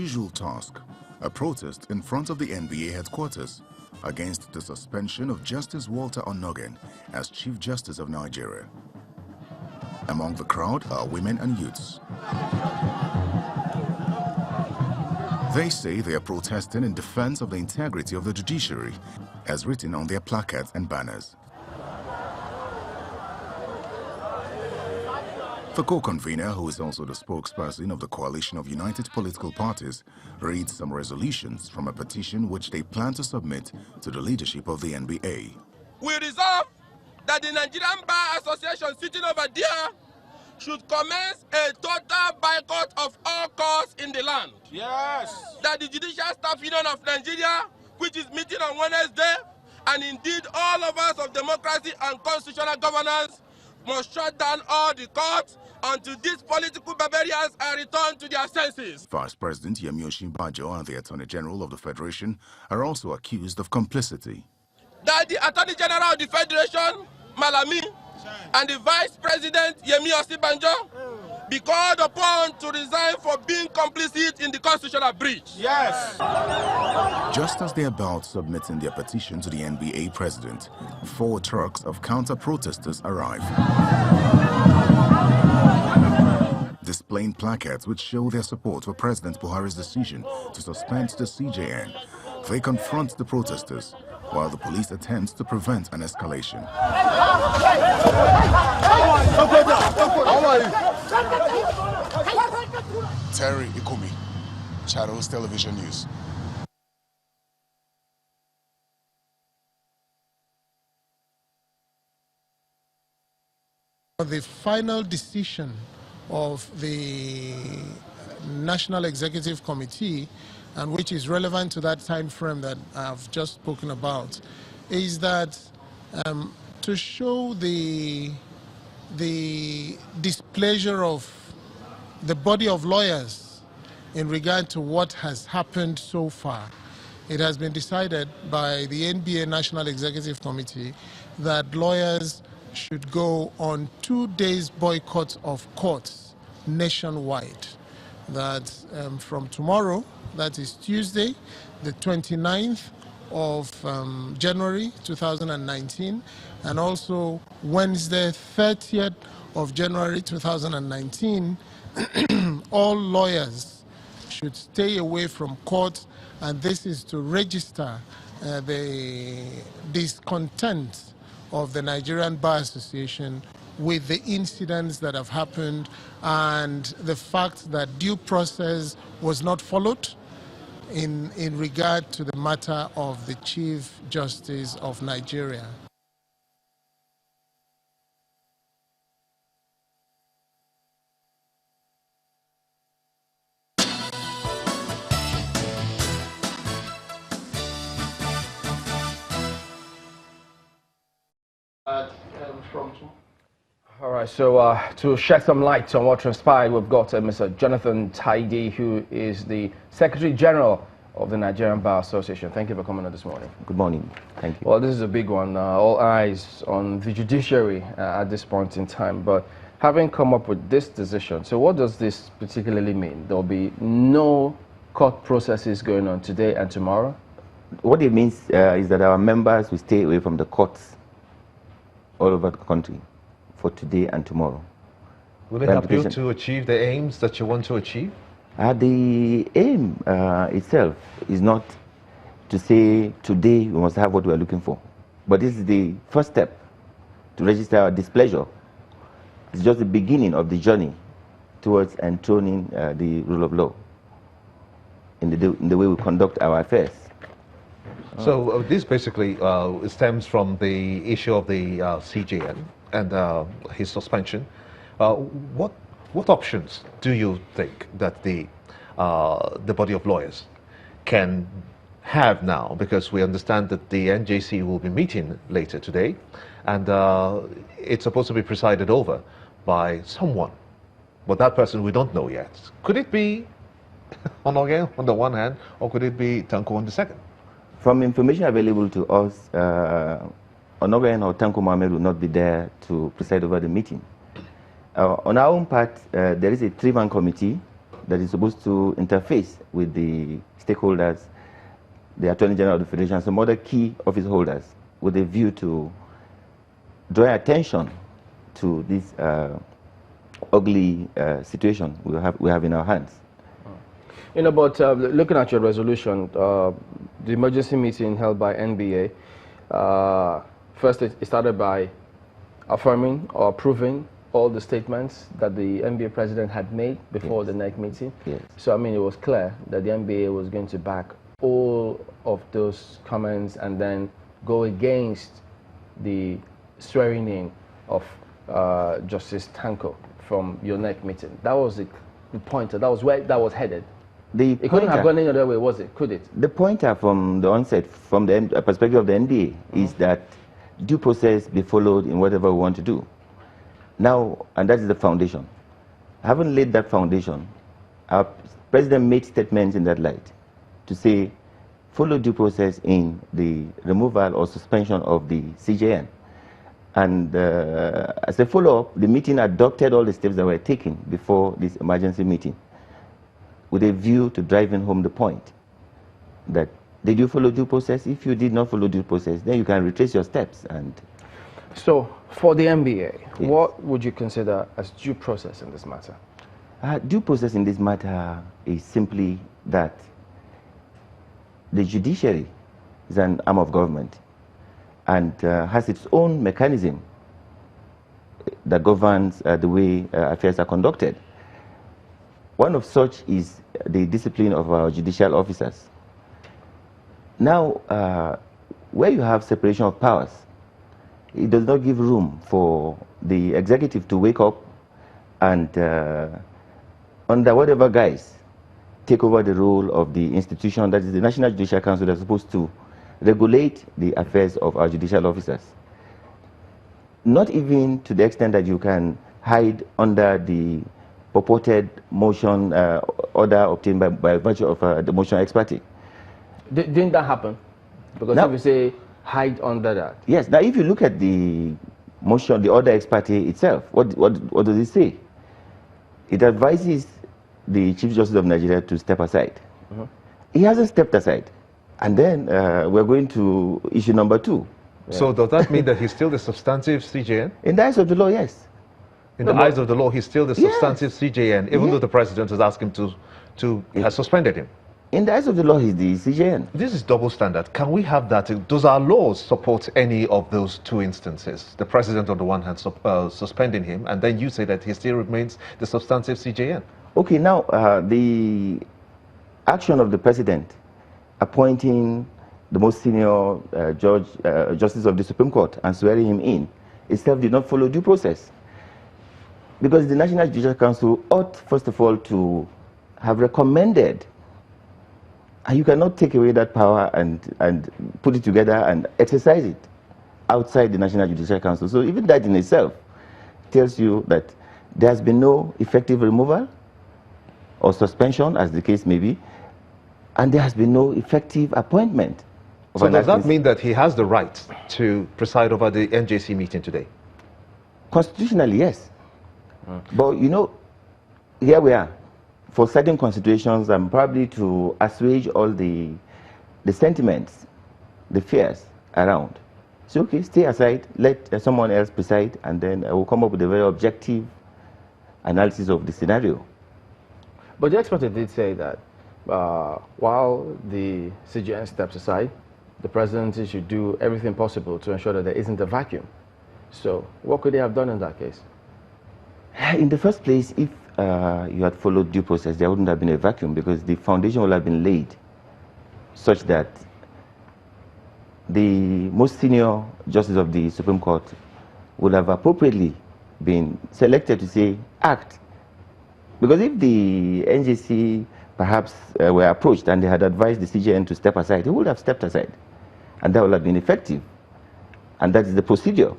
unusual task, a protest in front of the NBA headquarters against the suspension of Justice Walter Onnoghen as Chief Justice of Nigeria. Among the crowd are women and youths. They say they are protesting in defense of the integrity of the judiciary, as written on their placards and banners. The co-convener, who is also the spokesperson of the Coalition of United Political Parties, reads some resolutions from a petition which they plan to submit to the leadership of the NBA. We resolve that the Nigerian Bar Association sitting over there should commence a total boycott of all courts in the land. Yes. That the Judicial Staff Union of Nigeria, which is meeting on Wednesday, and indeed all of us of democracy and constitutional governance, must shut down all the courts until these political barbarians are returned to their senses. Vice President Yemi Osinbajo and the Attorney General of the Federation are also accused of complicity. That the Attorney General of the Federation, Malami, and the Vice President Yemi Osinbajo be called upon to resign for being complicit in the constitutional breach. Yes. Just as they are about submitting their petition to the NBA president, 4 trucks of counter-protesters arrive, displaying placards which show their support for President Buhari's decision to suspend the CJN. They confront the protesters, while the police attempts to prevent an escalation. Terry Ikumi, Channels Television News. The final decision of the National Executive Committee, and which is relevant to that time frame that I've just spoken about, is that to show the displeasure of the body of lawyers in regard to what has happened so far, it has been decided by the NBA National Executive Committee that lawyers should go on 2 days boycott of courts nationwide. That from tomorrow, that is Tuesday, the 29th of January 2019, and also Wednesday, 30th of January 2019, all lawyers should stay away from court, and this is to register the discontent of the Nigerian Bar Association with the incidents that have happened and the fact that due process was not followed in regard to the matter of the Chief Justice of Nigeria. All right, so to shed some light on what transpired, we've got Mr. Jonathan Taidi, who is the Secretary General of the Nigerian Bar Association. Thank you for coming on this morning. Good morning. Thank you. Well, this is a big one. All eyes on the judiciary at this point in time. But having come up with this decision, so what does this particularly mean? There will be no court processes going on today and tomorrow? What it means is that our members will stay away from the courts all over the country for today and tomorrow. Will it help you to achieve the aims that you want to achieve? The aim itself is not to say today we must have what we are looking for, but this is the first step to register our displeasure. It's just the beginning of the journey towards enthroning the rule of law in the way we conduct our affairs. So this basically stems from the issue of the CJN and his suspension. What options do you think that the body of lawyers can have now? Because we understand that the NJC will be meeting later today, and it's supposed to be presided over by someone, but that person we don't know yet. Could it be Onnoghen on the one hand, or could it be Tanko on the second? From information available to us, Onnoghen or Tanko Mohammed will not be there to preside over the meeting. On our own part, there is a 3-man committee that is supposed to interface with the stakeholders, the Attorney General of the Federation, and some other key office holders, with a view to draw attention to this ugly situation we have in our hands. You know, but looking at your resolution, the emergency meeting held by NBA, first it started by affirming or approving all the statements that the NBA president had made before the NEC meeting. Yes. So, I mean, it was clear that the NBA was going to back all of those comments and then go against the swearing in of Justice Tanko from your NEC meeting. That was the pointer. That was where that was headed. It couldn't have gone any other way, was it? Could it? The pointer from the onset, from the perspective of the NBA, is that due process be followed in whatever we want to do. Now, and that is the foundation. Having laid that foundation, our president made statements in that light to say, follow due process in the removal or suspension of the CJN. And as a follow-up, the meeting adopted all the steps that were taken before this emergency meeting, with a view to driving home the point that did you follow due process? If you did not follow due process, then you can retrace your steps. And so, for the NBA, yes, what would you consider as due process in this matter? Due process in this matter is simply that the judiciary is an arm of government and has its own mechanism that governs the way affairs are conducted. One of such is the discipline of our judicial officers. Now, where you have separation of powers, it does not give room for the executive to wake up and, under whatever guise, take over the role of the institution, that is the National Judicial Council, that is supposed to regulate the affairs of our judicial officers. Not even to the extent that you can hide under the purported motion order obtained by virtue of the motion ex parte. Didn't that happen? Because now, if you say hide under that. Yes. Now, if you look at the motion, the order ex parte itself, what does it say? It advises the Chief Justice of Nigeria to step aside. He hasn't stepped aside. And then we're going to issue number 2. Yeah. So does that mean that he's still the substantive CJN? In the eyes of the law, yes. In the eyes of the law, he's still the substantive CJN, even though the president has asked him to has suspended him. In the eyes of the law, he's the CJN. This is double standard. Can we have that? Does our laws support any of those two instances? The president on the one hand suspending him, and then you say that he still remains the substantive CJN. Okay, now the action of the president appointing the most senior justice of the Supreme Court and swearing him in itself did not follow due process. Because the National Judicial Council ought, first of all, to have recommended, and you cannot take away that power and put it together and exercise it outside the National Judicial Council. So even that in itself tells you that there has been no effective removal or suspension, as the case may be, and there has been no effective appointment. So does that mean that he has the right to preside over the NJC meeting today? Constitutionally, yes. But, you know, here we are, for certain considerations and probably to assuage all the sentiments, the fears around. So, okay, stay aside, let someone else preside, and then we'll come up with a very objective analysis of the scenario. But the expert did say that while the CJN steps aside, the presidency should do everything possible to ensure that there isn't a vacuum. So what could they have done in that case? In the first place, if you had followed due process, there wouldn't have been a vacuum, because the foundation would have been laid such that the most senior justice of the Supreme Court would have appropriately been selected to say, act. Because if the NJC perhaps were approached and they had advised the CJN to step aside, they would have stepped aside. And that would have been effective. And that is the procedure.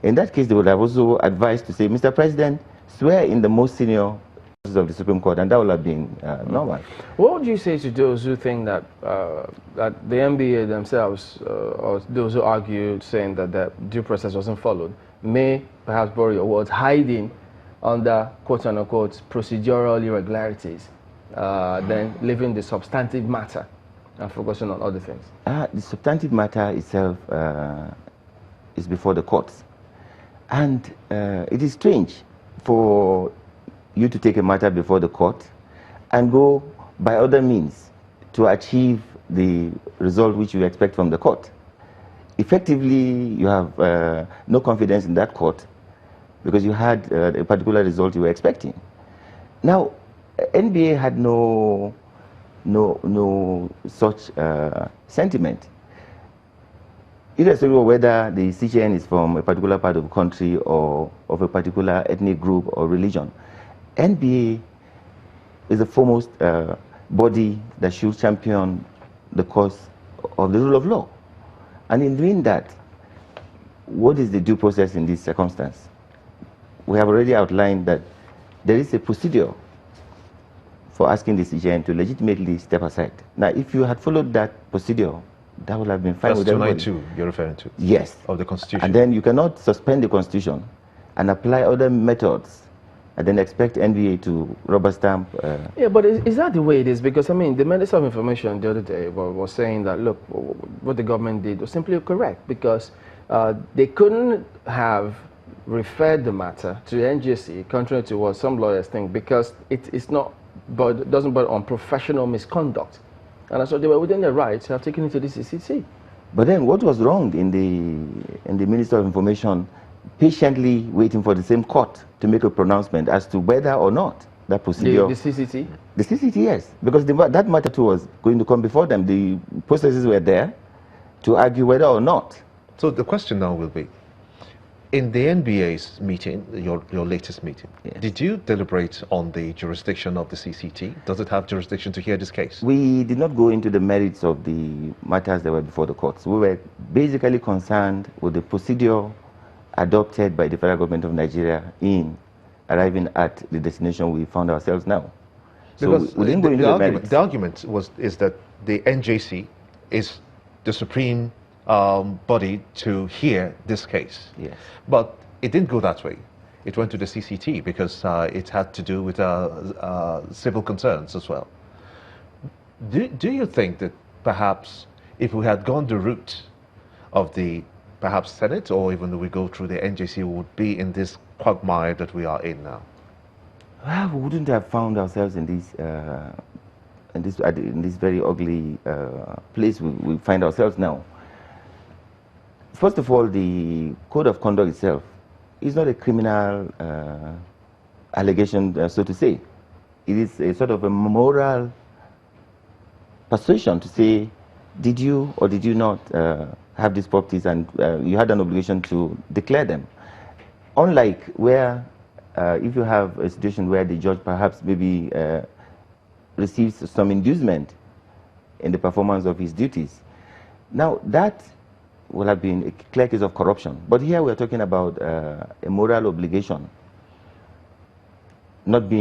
In that case, they would have also advised to say, Mr. President, swear in the most senior justice of the Supreme Court, and that would have been normal. What would you say to those who think that that the NBA themselves, or those who argue saying that the due process wasn't followed, may, perhaps borrow your words, hiding under quote-unquote procedural irregularities, then leaving the substantive matter and focusing on other things? The substantive matter itself is before the courts. And it is strange for you to take a matter before the court and go by other means to achieve the result which you expect from the court. Effectively, you have no confidence in that court because you had a particular result you were expecting. Now, NBA had no such sentiment. Irrespective of whether the CJN is from a particular part of the country or of a particular ethnic group or religion, NBA is the foremost body that should champion the cause of the rule of law. And in doing that, what is the due process in this circumstance? We have already outlined that there is a procedure for asking the CJN to legitimately step aside. Now, if you had followed that procedure, that would have been fine with everybody. That's 292 you're referring to? Yes. Of the Constitution. And then you cannot suspend the Constitution and apply other methods and then expect NBA to rubber stamp. Yeah, but is that the way it is? Because, I mean, the Minister of Information the other day was saying that, look, what the government did was simply correct because they couldn't have referred the matter to the NJC, contrary to what some lawyers think, because it doesn't border on professional misconduct. And so they were within their rights to have taken it to the CCC. But then what was wrong in the Minister of Information patiently waiting for the same court to make a pronouncement as to whether or not that procedure... The CCT? The CCT, yes. Because that matter too was going to come before them. The processes were there to argue whether or not. So the question now will be, in the NBA's meeting, your latest meeting, yes, did you deliberate on the jurisdiction of the CCT? Does it have jurisdiction to hear this case? We did not go into the merits of the matters that were before the courts. We were basically concerned with the procedure adopted by the federal government of Nigeria in arriving at the destination we found ourselves now. Because so we didn't go into the merits. The argument is that the NJC is the supreme body to hear this case. Yes. But it didn't go that way. It went to the CCT because it had to do with civil concerns as well. Do you think that perhaps if we had gone the route of the perhaps Senate, or even though we go through the NJC, we would be in this quagmire that we are in now? Well, we wouldn't have found ourselves in this very ugly place we find ourselves now. First of all, the code of conduct itself is not a criminal allegation, so to say. It is a sort of a moral persuasion to say, did you or did you not have these properties, and you had an obligation to declare them. Unlike where, if you have a situation where the judge perhaps maybe receives some inducement in the performance of his duties. Now, that will have been a clear case of corruption. But here we are talking about a moral obligation not being